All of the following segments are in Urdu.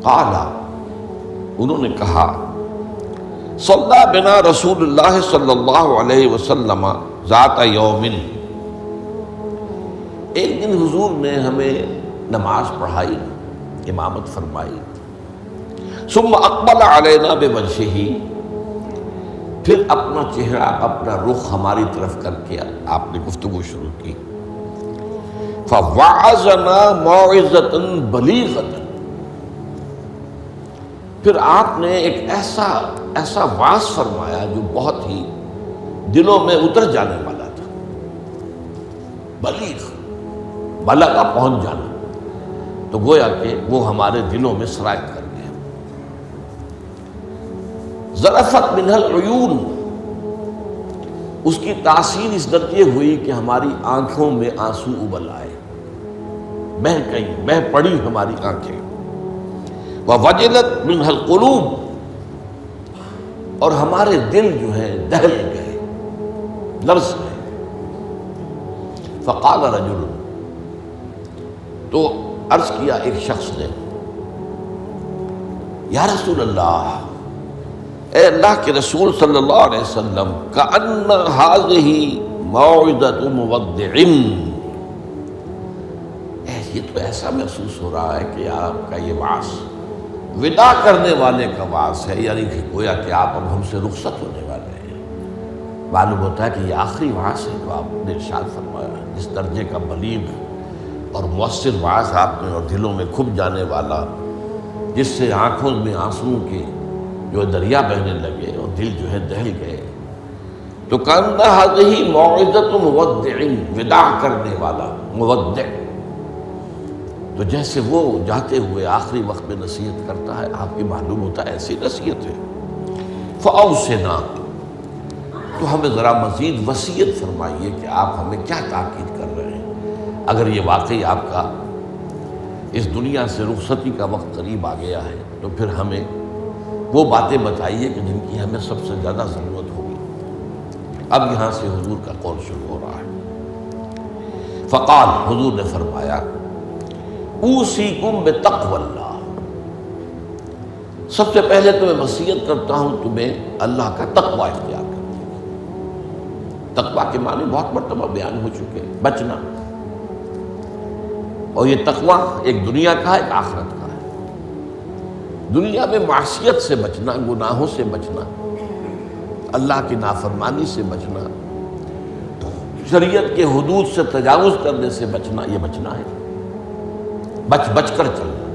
قال، انہوں نے کہا، صلی بنا رسول اللہ صلی اللہ علیہ وسلم ذات یوم، ایک دن حضور نے ہمیں نماز پڑھائی، امامت فرمائی، ثم اقبل علینا بوجہہ، پھر اپنا چہرہ اپنا رخ ہماری طرف کر کے آپ نے گفتگو شروع کی، فوعظنا موعظۃ بلیغۃ، پھر آپ نے ایک ایسا واعظ فرمایا جو بہت ہی دلوں میں اتر جانے والا تھا، بلیغ، بلغ پہنچ جانا، تو گویا کہ وہ ہمارے دلوں میں سرایت کر گیا۔ ذرفت منہ العیون، اس کی تاثیر اس درجے ہوئی کہ ہماری آنکھوں میں آنسو ابل آئے، بہہ پڑی ہماری آنکھیں۔ ووجلت منہ القلوب، اور ہمارے دل جو ہیں دہل گئے، لرز گئے۔ فقال رجل، تو عرض کیا ایک شخص نے، یا رسول اللہ، اے اللہ کے رسول صلی اللہ علیہ وسلم، کأن ہذہ موعظۃ مودع، یہ تو ایسا محسوس ہو رہا ہے کہ آپ کا یہ وعظ وداع کرنے والے کا وعظ ہے، یعنی کہ گویا کہ آپ اب ہم سے رخصت ہونے والے ہیں۔ معلوم ہوتا ہے کہ یہ آخری وعظ ہے جو آپ نے ارشاد فرمایا، اس درجے کا بلیغ اور مؤثر وعظ آپ نے، اور دلوں میں کھپ جانے والا، جس سے آنکھوں میں آنسوؤں کے جو دریا بہنے لگے اور دل جو ہے دہل گئے۔ تو کأن ہذہ موعظۃ مودع، وداع کرنے والا، مودع، تو جیسے وہ جاتے ہوئے آخری وقت میں نصیحت کرتا ہے، آپ کی معلوم ہوتا ہے ایسی نصیحت ہے۔ فأوصنا، تو ہمیں ذرا مزید وصیت فرمائیے کہ آپ ہمیں کیا تاکید کر رہے ہیں، اگر یہ واقعی آپ کا اس دنیا سے رخصتی کا وقت قریب آ گیا ہے تو پھر ہمیں وہ باتیں بتائیے کہ جن کی ہمیں سب سے زیادہ ضرورت ہوگی۔ اب یہاں سے حضور کا قول شروع ہو رہا ہے۔ فقال، حضور نے فرمایا، اوصیکم بتقوی اللہ، سب سے پہلے تو میں وصیت کرتا ہوں تمہیں اللہ کا تقوی اختیار کرنے کی۔ تقوی کے معنی بہت مرتبہ بیان ہو چکے، بچنا، اور یہ تقوی ایک دنیا کا ہے، ایک آخرت کا ہے۔ دنیا میں معصیت سے بچنا، گناہوں سے بچنا، اللہ کی نافرمانی سے بچنا، شریعت کے حدود سے تجاوز کرنے سے بچنا، یہ بچنا ہے، بچ کر چلنا۔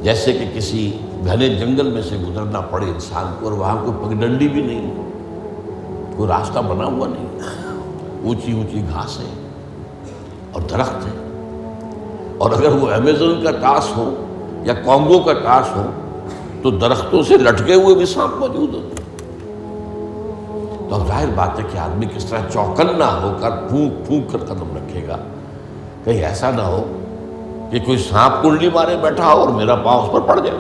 جیسے کہ کسی گھنے جنگل میں سے گزرنا پڑے انسان کو، اور وہاں کوئی پگڈنڈی بھی نہیں، کوئی راستہ بنا ہوا نہیں، اونچی اونچی گھاسیں اور درخت ہیں، اور اگر وہ امیزون کا ٹاس ہو یا کانگو کا ٹاس ہو تو درختوں سے لٹکے ہوئے بھی سانپ موجود ہوتے ہیں۔ تو اب ظاہر بات ہے کہ آدمی کس طرح چوکنا ہو کر پھونک پھونک کر قدم رکھے گا، کہیں ایسا نہ ہو کہ کوئی سانپ کنڈلی مارے بیٹھا ہو اور میرا پاؤں اس پر پڑ جائے،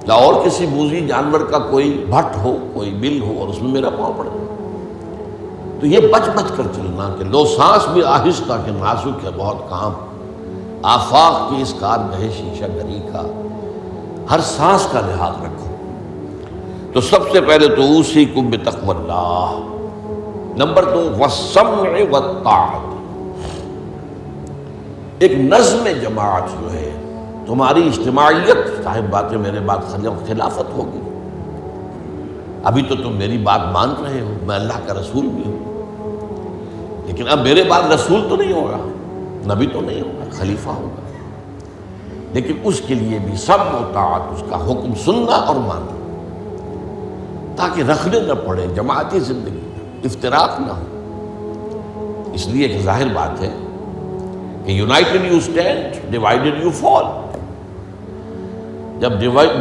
یا اور کسی موذی جانور کا کوئی بھٹ ہو، کوئی بل ہو اور اس میں میرا پاؤں پڑ جائے۔ تو یہ بچ کر چلنا کہ لو سانس بھی آہستہ کہ نازک ہے بہت کام، آفاق کی اس کارگہ شیشہ گری کا، ہر سانس کا لحاظ رکھو۔ تو سب سے پہلے تو اوصیکم بتقوی اللہ، نمبر 2 والسمع والطاعۃ، ایک نظم جماعت جو ہے، تمہاری اجتماعیت، صاحب باتیں میرے بات خلافت ہوگی۔ ابھی تو تم میری بات مان رہے ہو، میں اللہ کا رسول بھی ہوں، لیکن اب میرے بعد رسول تو نہیں ہوگا، نبی تو نہیں ہوگا، خلیفہ ہوگا، لیکن اس کے لیے بھی سمع و طاعت، اس کا حکم سننا اور ماننا، تاکہ رکھنے نہ پڑے، جماعتی زندگی افتراق نہ ہو۔ اس لیے کہ ظاہر بات ہے کہ United you stand, divided you fall. جب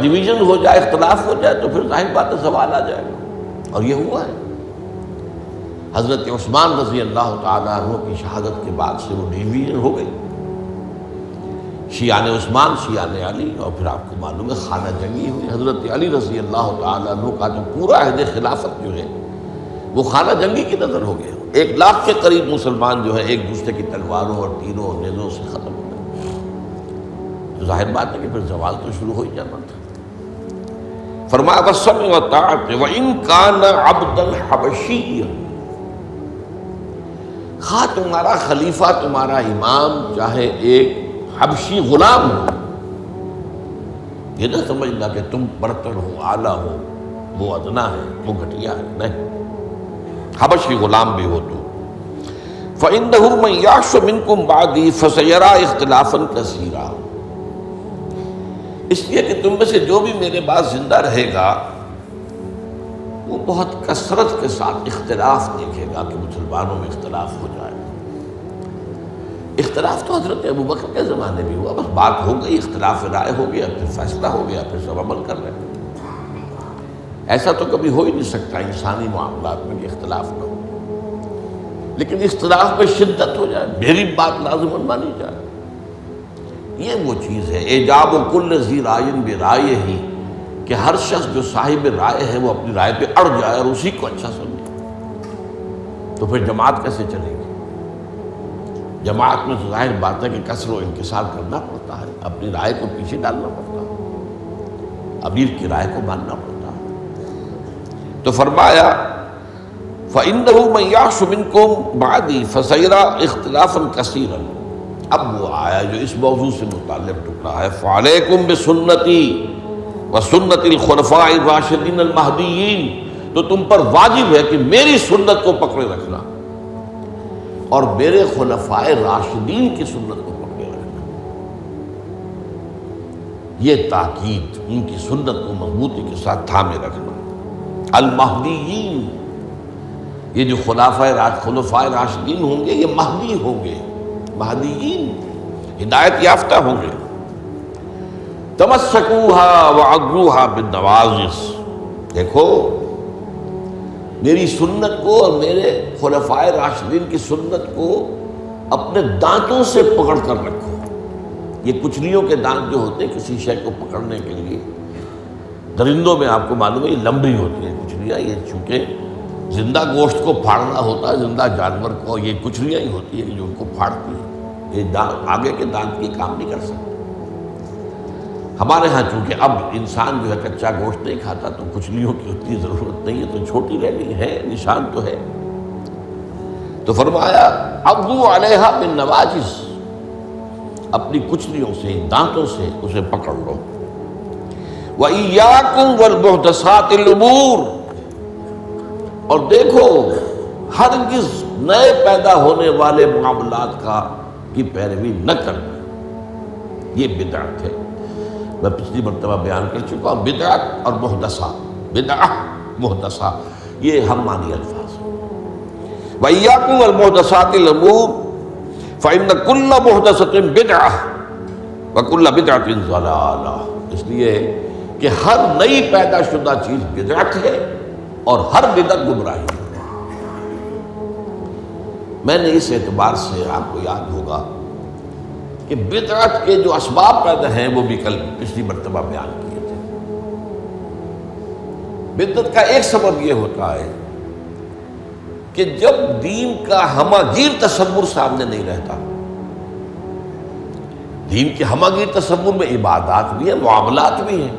ڈویژن ہو جائے، اختلاف ہو جائے تو پھر ظاہر بات ہے زوال آ جائے گا، اور یہ ہوا ہے۔ حضرت عثمان رضی اللہ تعالیٰ عنہ کی شہادت کے بعد سے وہ ڈویژن ہو گئی، شیعان عثمان، شیعان علی، اور پھر آپ کو معلوم ہے خانہ جنگی ہوئی۔ حضرت علی رضی اللہ تعالیٰ عنہ کا جو پورا عہد خلافت جو ہے وہ خانہ جنگی کی نظر ہو گیا۔ 1 لاکھ کے قریب مسلمان جو ہے ایک دوسرے کی تلواروں اور تیروں اور نیزوں سے ختم ہو گئے۔ تو ظاہر بات ہے کہ پھر زوال تو شروع ہو ہی جانا تھا۔ فرمایا والسمع والطاعۃ وإن كان عبدا حبشیا، خواہ تمہارا خلیفہ تمہارا امام چاہے ایک حبشی غلام ہو، یہ نہ سمجھنا کہ تم برتر ہو، اعلیٰ ہو، وہ ادنا ہے، وہ گھٹیا ہے، نہیں، حبشی غلام بھی ہو تو فإنه من يعش منكم بعدي فسيرى اختلافا كثيرا، اس لیے کہ تم میں سے جو بھی میرے بعد زندہ رہے گا وہ بہت کثرت کے ساتھ اختلاف دیکھے گا کہ مسلمانوں میں اختلاف ہو جائے۔ اختلاف تو حضرت ابوبکر کے زمانے بھی ہوا، بس بات ہو گئی، اختلاف رائے ہو گیا، پھر فیصلہ ہو گیا، پھر سب عمل کر رہے ہیں۔ ایسا تو کبھی ہو ہی نہیں سکتا انسانی معاملات میں کہ اختلاف نہ ہو، لیکن اختلاف میں شدت ہو جائے، میری بات لازماً مانی جائے، یہ وہ چیز ہے ایجاب کل ذی رائے برائے ہی، کہ ہر شخص جو صاحب رائے ہے وہ اپنی رائے پہ اڑ جائے اور اسی کو اچھا سمجھے، تو پھر جماعت کیسے چلے گی؟ جماعت میں تو ظاہر بات ہے کہ کسر و انکسار کرنا پڑتا ہے، اپنی رائے کو پیچھے ڈالنا پڑتا ہے، امیر کی رائے کو ماننا پڑتا ہے۔ تو فرمایا فَإِنَّهُ مَن يَعْشُ مِنكُم بَعْدِي فَسَيَرَىٰ اخْتِلَافًا كَثِيرًا، اب وہ آیا جو اس موضوع سے متعلق ٹکڑا ہے، فَعَلَيْكُمْ بِسُنَّتِي وَسُنَّتِ الْخُلَفَاءِ الرَّاشِدِينَ الْمَهْدِيِّينَ، تو تم پر واجب ہے کہ میری سنت کو پکڑے رکھنا اور میرے خلفائے راشدین کی سنت کو پکڑے رکھنا، یہ تاکید، ان کی سنت کو مضبوطی کے ساتھ تھامے رکھنا۔ المہدیین، یہ جو خلفائے راشدین ہوں گے یہ مہدی ہوں گے، مہدیین ہدایت یافتہ ہوں گے۔ تمسکوها وعضوها بالنواجذ، دیکھو میری سنت کو اور میرے خلفائے راشدین کی سنت کو اپنے دانتوں سے پکڑ کر رکھو۔ یہ کچلیوں کے دانت جو ہوتے ہیں کسی شے کو پکڑنے کے لیے، درندوں میں آپ کو معلوم ہے یہ لمبی ہوتی ہیں کچلیاں، یہ چونکہ زندہ گوشت کو پھاڑنا ہوتا ہے، زندہ جانور کو یہ کچلیاں ہی ہوتی ہیں جو ان کو پھاڑتی ہیں، یہ آگے کے دانت کی کام نہیں کر سکتے۔ ہمارے ہاں چونکہ اب انسان جو ہے کچا گوشت نہیں کھاتا تو کچلیوں کی اتنی ضرورت نہیں ہے، تو چھوٹی رہ گئی ہے، نشان تو ہے۔ تو فرمایا عضو علیہا بالنواجذ، اپنی کچلیوں سے، دانتوں سے اسے پکڑ لو۔ وَإِيَّاكُمْ وَالْمُحْدَثَاتِ الْأُمُورِ، اور دیکھو ہرگز نئے پیدا ہونے والے معاملات کی پیروی نہ کرنا، یہ بدعت ہے۔ میں پچھلی مرتبہ بیان کر چکا ہوں، بدعت اور محدثہ، بدعہ محدثہ یہ ہم معنی الفاظ ہیں۔ وَإِيَّاكُمْ وَالْمُحْدَثَاتِ الْأُمُورِ فَإِنَّ كُلَّ مُحْدَثَةٍ بِدْعَةٌ وَكُلَّ بِدْعَةٍ ضَلَالَةٌ، اس لیے کہ ہر نئی پیدا شدہ چیز بدعت ہے اور ہر بدعت گمراہی ہے۔ میں نے اس اعتبار سے آپ کو یاد ہوگا کہ بدعت کے جو اسباب پیدا ہیں وہ بھی کل پچھلی مرتبہ بیان کیے تھے۔ بدعت کا ایک سبب یہ ہوتا ہے کہ جب دین کا ہماگیر تصور سامنے نہیں رہتا، دین کے ہماگیر تصور میں عبادات بھی ہیں، معاملات بھی ہیں،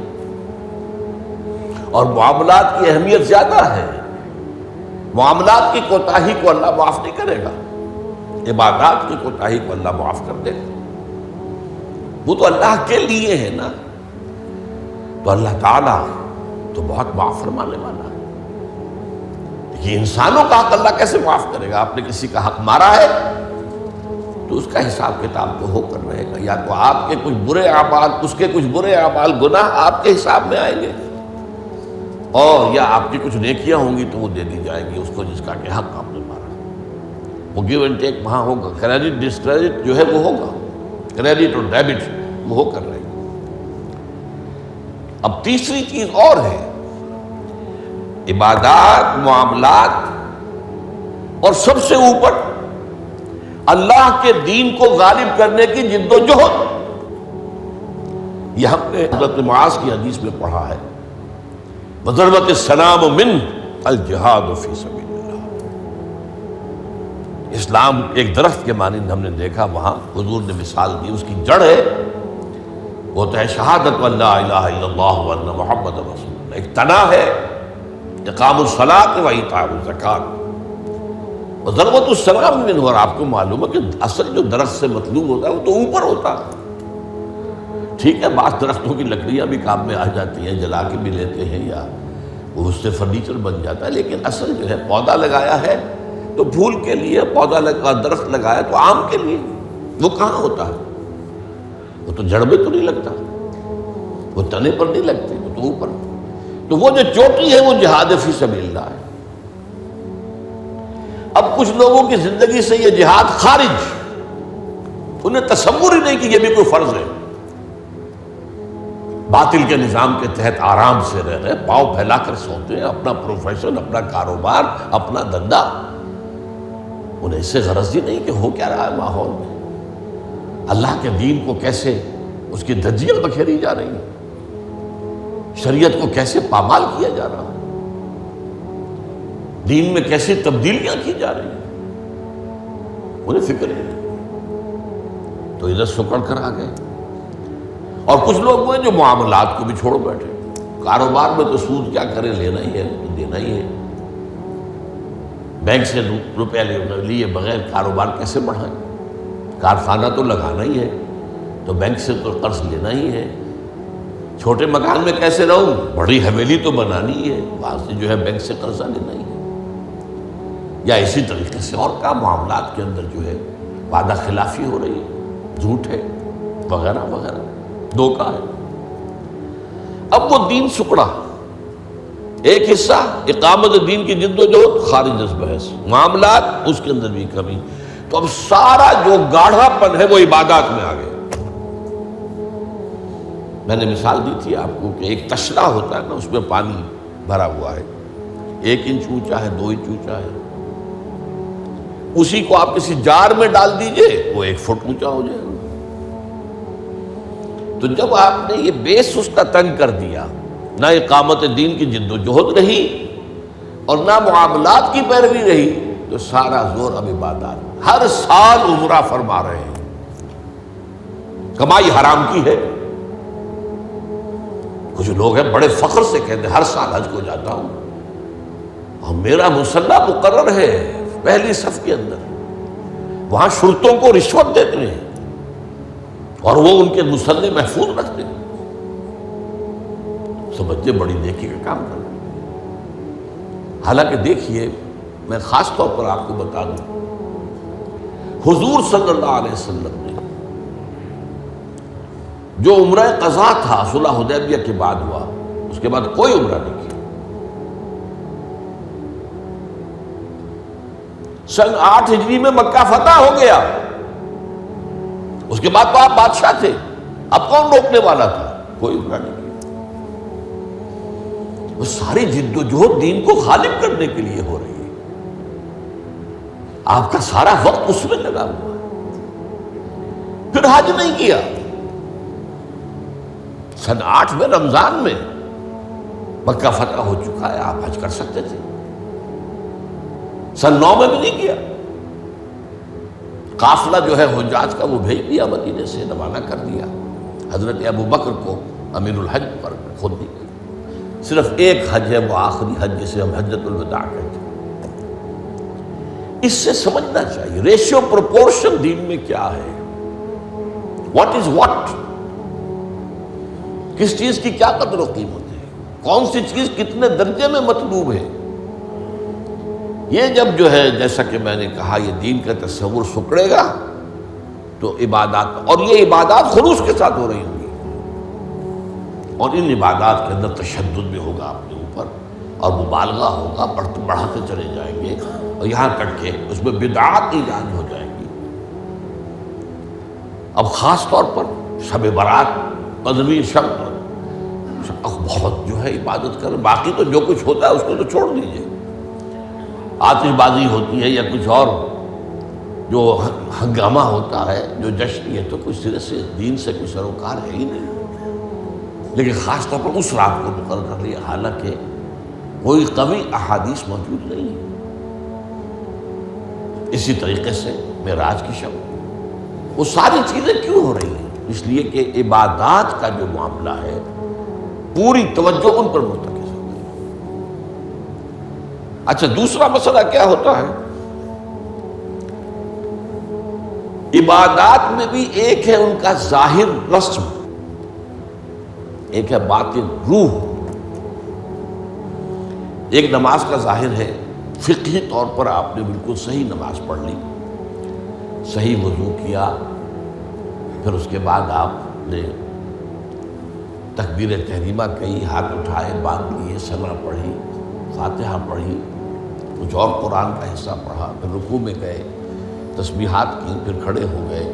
اور معاملات کی اہمیت زیادہ ہے۔ معاملات کی کوتاہی کو اللہ معاف نہیں کرے گا، عبادات کی کوتاہی کو اللہ معاف کر دے گا، وہ تو اللہ کے لیے ہے نا، تو اللہ تعالیٰ تو بہت معاف فرمانے والا ہے۔ یہ انسانوں کا حق اللہ کیسے معاف کرے گا؟ آپ نے کسی کا حق مارا ہے تو اس کا حساب کتاب تو ہو کر رہے گا، یا تو آپ کے کچھ برے اعمال، اس کے کچھ برے اعمال گناہ آپ کے حساب میں آئیں گے، اور یا آپ کی کچھ نیکیاں ہوں گی تو وہ دے دی جائے گی اس کو جس کا کہ حق آپ نے مارا۔ وہ گیو اینڈ ٹیک وہاں ہوگا، کریڈٹ ڈسکریڈٹ جو ہے وہ ہوگا، کریڈٹ اور ڈیبٹ وہ ہو کر رہے گی۔ اب تیسری چیز اور ہے، عبادات، معاملات، اور سب سے اوپر اللہ کے دین کو غالب کرنے کی جد و جہد۔ یہ ہم نے حضرت معاذ کی حدیث میں پڑھا ہے، وَضَرْبَتِ السَّلَامُ مِنْ الْجِہَادُ فِي سَبِيلِ اللَّهِ۔ اسلام ایک درخت کے مانند ہم نے دیکھا، وہاں حضور نے مثال دی، اس کی جڑ ہے وہ تو ہے شہادت لا الہ الا اللہ وان محمد رسول اللہ، ایک تنا ہے اقام الصلاۃ و ایتاء الزکوٰۃ اور ضربۃ السلام منہ، اور آپ کو معلوم ہے کہ اصل جو درخت سے مطلوب ہوتا ہے وہ تو اوپر ہوتا ہے۔ ٹھیک ہے، بعض درختوں کی لکڑیاں بھی کام میں آ جاتی ہیں، جلا کے بھی لیتے ہیں یا وہ اس سے فرنیچر بن جاتا ہے، لیکن اصل جو ہے پودا لگایا ہے تو پھول کے لیے، پودا لگا درخت لگایا تو آم کے لیے، وہ کہاں ہوتا ہے؟ وہ تو جڑ میں تو نہیں لگتا، وہ تنے پر نہیں لگتے، وہ تو اوپر۔ تو وہ جو چوٹی ہے وہ جہاد فی سبیل اللہ ہے۔ اب کچھ لوگوں کی زندگی سے یہ جہاد خارج، انہیں تصور ہی نہیں کہ یہ بھی کوئی فرض ہے، باطل کے نظام کے تحت آرام سے رہ رہے، پاؤں پھیلا کر سوتے ہیں، اپنا پروفیشن، اپنا کاروبار، اپنا دھندا، انہیں اس سے غرض ہی نہیں کہ ہو کیا رہا ہے ماحول میں، اللہ کے دین کو کیسے اس کی دھجیاں بکھیری جا رہی ہیں، شریعت کو کیسے پامال کیا جا رہا ہے، دین میں کیسی تبدیلیاں کی جا رہی ہیں، انہیں فکر نہیں، تو ادھر سکڑ کر آ گئے۔ اور کچھ لوگ وہ ہیں جو معاملات کو بھی چھوڑ بیٹھے، کاروبار میں تو سود کیا کرے، لینا ہی ہے، دینا ہی ہے، بینک سے روپیہ لیے بغیر کاروبار کیسے بڑھائیں، کارخانہ تو لگانا ہی ہے، تو بینک سے تو قرض لینا ہی ہے، چھوٹے مکان میں کیسے رہوں، بڑی حویلی تو بنانی ہی ہے، وہاں سے جو ہے بینک سے قرضہ لینا ہی ہے، یا اسی طریقے سے اور کا معاملات کے اندر جو ہے وعدہ خلافی ہو رہی ہے، جھوٹ ہے وغیرہ وغیرہ، دھوکہ ہے۔ اب وہ دین سکڑا، ایک حصہ اقامت دین کی جد و جہد خارج از بحث، معاملات اس کے اندر بھی کمی، تو اب سارا جو گاڑھا پن ہے وہ عبادات میں آ گیا۔ میں نے مثال دی تھی آپ کو کہ ایک تشلا ہوتا ہے نا، اس میں پانی بھرا ہوا ہے، 1 انچ اونچا ہے، 2 انچ اونچا ہے، اسی کو آپ کسی جار میں ڈال دیجئے وہ 1 فٹ اونچا ہو جائے گا۔ تو جب آپ نے یہ بیس اس کا تنگ کر دیا، نہ اقامت دین کی جد و جہد رہی اور نہ معاملات کی پیروی رہی، تو سارا زور اب عبادات، ہر سال عمرہ فرما رہے ہیں، کمائی حرام کی ہے۔ کچھ لوگ ہیں بڑے فخر سے کہتے ہیں ہر سال حج کو جاتا ہوں اور میرا مصلی مقرر ہے پہلی صف کے اندر، وہاں شرطوں کو رشوت دیتے ہیں اور وہ ان کے مصلی محفوظ رکھتے ہیں، سمجھتے بڑی نیکی کا کام کر رہے ہیں۔ حالانکہ دیکھیے، میں خاص طور پر آپ کو بتا دوں، حضور صلی اللہ علیہ وسلم نے جو عمرہ قضا تھا صلح حدیبیہ کے بعد ہوا، اس کے بعد کوئی عمرہ نہیں کیا۔ سن 8 ہجری میں مکہ فتح ہو گیا، اس کے بعد تو آپ بادشاہ تھے، اب کون روکنے والا تھا؟ کوئی عمرہ نہیں کیا۔ وہ ساری جد و جہد دین کو غالب کرنے کے لیے ہو رہی ہے، آپ کا سارا وقت اس میں لگا ہوا ہے۔ پھر حج نہیں کیا، سن 8 میں رمضان میں مکہ فتح ہو چکا ہے، آپ حج کر سکتے تھے، سن 9 میں بھی نہیں کیا۔ قافلہ جو ہے حجاج کا وہ بھیج دیا، مدینے سے روانہ کر دیا، حضرت ابو بکر کو امیر الحج پر خود دی۔ صرف ایک حج ہے، وہ آخری حج جسے ہم حجۃ الوداع کہتے ہیں۔ اس سے سمجھنا چاہیے ریشیو پروپورشن دین میں کیا ہے، واٹ از واٹ، کس چیز کی کیا قدر و قیمت ہے، کون سی چیز کتنے درجے میں مطلوب ہے۔ یہ جب جو ہے جیسا کہ میں نے کہا یہ دین کا تصور سکڑے گا تو عبادات، اور یہ عبادات خلوص کے ساتھ ہو رہی ہوں گی، اور ان عبادات کے اندر تشدد بھی ہوگا اپنے اوپر اور مبالغہ ہوگا، بڑھاتے چلے جائیں گے، اور یہاں تک کہ اس میں بدعات ایجاد ہو جائیں گی۔ اب خاص طور پر شب برات، قدمی شب، بہت جو ہے عبادت کر، باقی تو جو کچھ ہوتا ہے اس کو تو چھوڑ دیجئے، آتش بازی ہوتی ہے یا کچھ اور جو ہنگامہ ہوتا ہے، جو جشن، یہ تو کوئی سرے سے دین سے کوئی سروکار ہے ہی نہیں۔ لیکن خاص طور پر اس رات کو مقرر کر لیا، حالانکہ کوئی قوی احادیث موجود نہیں ہے۔ اسی طریقے سے معراج کی شب، وہ ساری چیزیں کیوں ہو رہی ہیں؟ اس لیے کہ عبادات کا جو معاملہ ہے پوری توجہ ان پر مرتکز ہو گئی۔ اچھا دوسرا مسئلہ کیا ہوتا ہے؟ عبادات میں بھی ایک ہے ان کا ظاہر رسم، ایک ہے باطن روح۔ ایک نماز کا ظاہر ہے، فقہی طور پر آپ نے بالکل صحیح نماز پڑھ لی، صحیح وضو کیا، پھر اس کے بعد آپ نے تکبیر تحریمہ کہی، ہاتھ اٹھائے، باندھ لیے، ثنا پڑھی، فاتحہ پڑھی، کچھ اور قرآن کا حصہ پڑھا، پھر رکوع میں گئے، تسبیحات کی، پھر کھڑے ہو گئے،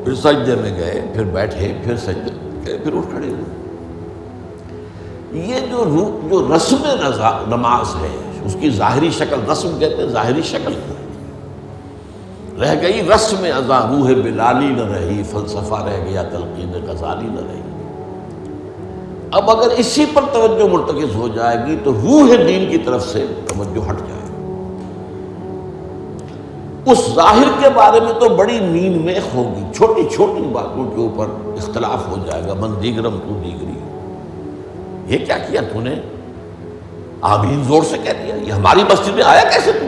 پھر سجدے میں گئے، پھر بیٹھے، پھر سجدے میں گئے، پھر اٹھ کھڑے ہوئے۔ یہ جو رسم نماز ہے اس کی ظاہری شکل، رسم کہتے ہیں ظاہری شکل کو، رہ گئی رسم ازاں روح بلالی نہ رہی، فلسفہ رہ گیا تلقین غزالی نہ رہی۔ اب اگر اسی پر توجہ مرتکز ہو جائے گی تو روح دین کی طرف سے توجہ ہٹ جائے گی۔ اس ظاہر کے بارے میں تو بڑی نیند میں ہوگی، چھوٹی چھوٹی باتوں کے اوپر اختلاف ہو جائے گا، من دیگرم تو دیگری، یہ کیا کیا تو نے؟ آمین زور سے کہہ دیا، یہ ہماری مسجد میں آیا کیسے تو؟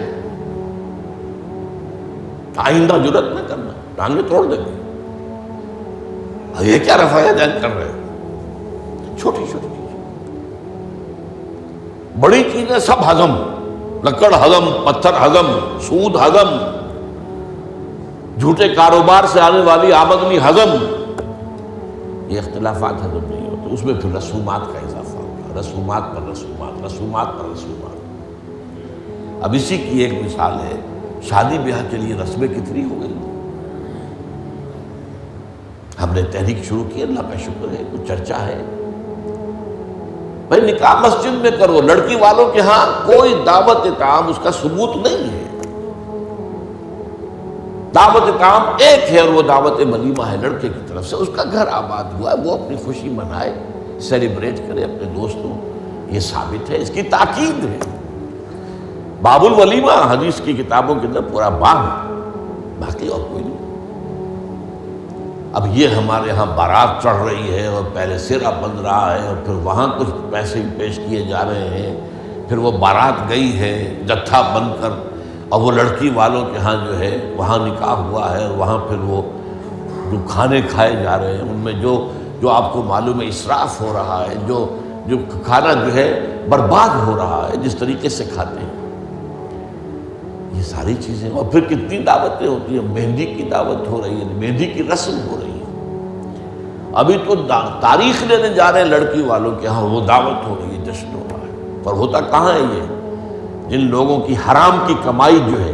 آئندہ جرات نہ کرنا، ٹانگیں توڑ دیں گے۔ یہ کیا رفع دین کر رہے ہو؟ چھوٹی چھوٹی چیزیں، بڑی چیزیں سب ہضم، لکڑ ہضم، پتھر ہضم، سود ہضم، جھوٹے کاروبار سے آنے والی آمدنی ہضم، یہ اختلافات ہضم نہیں ہوتے۔ اس میں پھر رسومات کا اضافہ ہوگا، رسومات پر رسومات، رسومات پر رسومات۔ اب اسی کی ایک مثال ہے، شادی بیاہ کے لیے رسمیں کتنی ہو گئی۔ ہم نے تحریک شروع کی، اللہ کا شکر ہے، کچھ چرچا ہے۔ بھائی نکاح مسجد میں کرو، لڑکی والوں کے ہاں کوئی دعوت طعام اس کا ثبوت نہیں ہے۔ دعوت طعام ایک ہے اور وہ دعوت ولیمہ ہے لڑکے کی طرف سے، اس کا گھر آباد ہوا ہے، وہ اپنی خوشی منائے، سیلیبریٹ کرے اپنے دوستوں، یہ ثابت ہے، اس کی تاکید ہے۔ باب الولیمہ حدیث کی کتابوں کے اندر پورا باب ہے، باقی اور کوئی نہیں۔ اب یہ ہمارے ہاں بارات چڑھ رہی ہے اور پہلے سرا بن رہا ہے اور پھر وہاں کچھ پیسے پیش کیے جا رہے ہیں، پھر وہ بارات گئی ہے جتھا بن کر، اور وہ لڑکی والوں کے ہاں جو ہے وہاں نکاح ہوا ہے، اور وہاں پھر وہ جو کھانے کھائے جا رہے ہیں ان میں جو آپ کو معلوم ہے اسراف ہو رہا ہے، جو کھانا جو ہے برباد ہو رہا ہے جس طریقے سے کھاتے ہیں، یہ ساری چیزیں۔ اور پھر کتنی دعوتیں ہوتی ہیں، مہندی کی دعوت ہو رہی ہے، مہندی کی رسم ہو رہی ہے، ابھی تو تاریخ لینے جا رہے ہیں لڑکی والوں کے ہاں، وہ دعوت ہو رہی ہے، جشن ہو رہا ہے۔ پر ہوتا کہاں ہے یہ؟ جن لوگوں کی حرام کی کمائی جو ہے،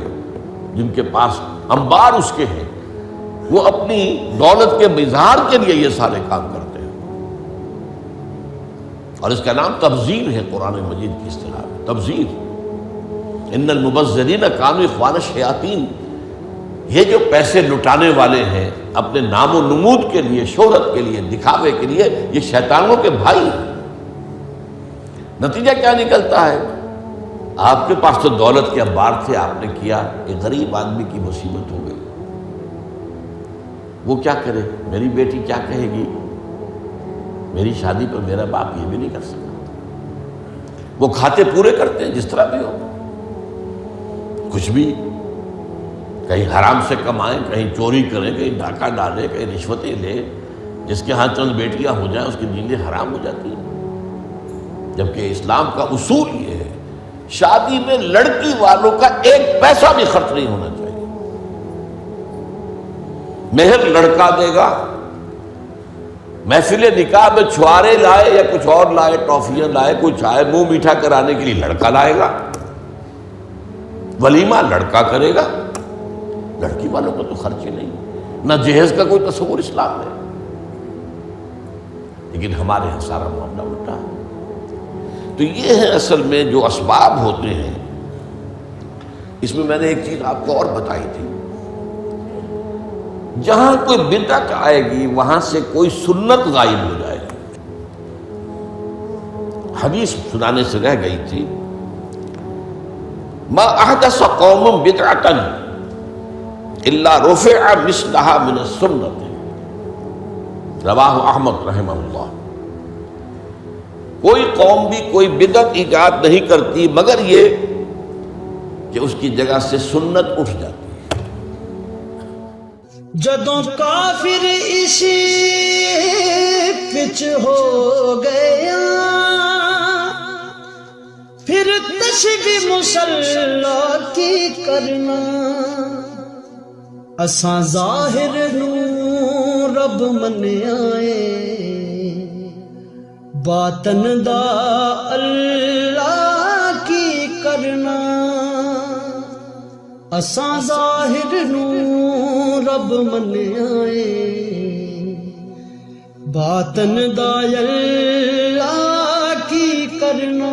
جن کے پاس انبار اس کے ہیں، وہ اپنی دولت کے اظہار کے لیے یہ سارے کام کرتے ہیں، اور اس کا نام تبذیر ہے قرآن مجید کی اصطلاح میں، تبذیر۔ ان المبذرین کانوا اخوان الشیاطین، یہ جو پیسے لٹانے والے ہیں اپنے نام و نمود کے لیے، شہرت کے لیے، دکھاوے کے لیے، یہ شیطانوں کے بھائی ہیں۔ نتیجہ کیا نکلتا ہے؟ آپ کے پاس تو دولت کے انبار تھے، آپ نے کیا، ایک غریب آدمی کی مصیبت ہو گئی، وہ کیا کرے؟ میری بیٹی کیا کہے گی؟ میری شادی پر میرا باپ یہ بھی نہیں کر سکتا۔ وہ کھاتے پورے کرتے ہیں جس طرح بھی ہو، کچھ بھی، کہیں حرام سے کمائیں، کہیں چوری کریں، کہیں ڈاکہ ڈالیں، کہیں رشوتیں لیں، جس کے ہاں چند بیٹیاں ہو جائیں اس کی نیندیں حرام ہو جاتی ہیں۔ جبکہ اسلام کا اصول یہ ہے، شادی میں لڑکی والوں کا ایک پیسہ بھی خرچ نہیں ہونا چاہیے، مہر لڑکا دے گا، محفل نکاح میں چھوارے لائے یا کچھ اور لائے، ٹافیاں لائے، کچھ آئے، منہ میٹھا کرانے کے لیے لڑکا لائے گا، ولیمہ لڑکا کرے گا، لڑکی والوں کو تو خرچ ہی نہیں، نہ جہیز کا کوئی تصور اسلام میں۔ لیکن ہمارے یہاں سارا معاملہ الٹا ہے۔ تو یہ ہے اصل میں جو اسباب ہوتے ہیں۔ اس میں میں نے ایک چیز آپ کو اور بتائی تھی، جہاں کوئی بدعت آئے گی وہاں سے کوئی سنت غائب ہو جائے گی۔ حدیث سنانے سے رہ گئی تھی، ما احدث قوم بدعۃ الا رفع مثلها من السنت۔ رواہ احمد رحمہ اللہ۔ کوئی قوم بھی کوئی بدعت ایجاد نہیں کرتی مگر یہ کہ اس کی جگہ سے سنت اٹھ جاتی ہے۔ جدوں کافر اسی پچ ہو گیا، پھر تشبیہ مسلح کی کرنا، اساں ظاہر نو رب منیائے، باطن دا اللہ کی کرنا، اساں ظاہر نو رب منیائے، باطن دا اللہ کی کرنا۔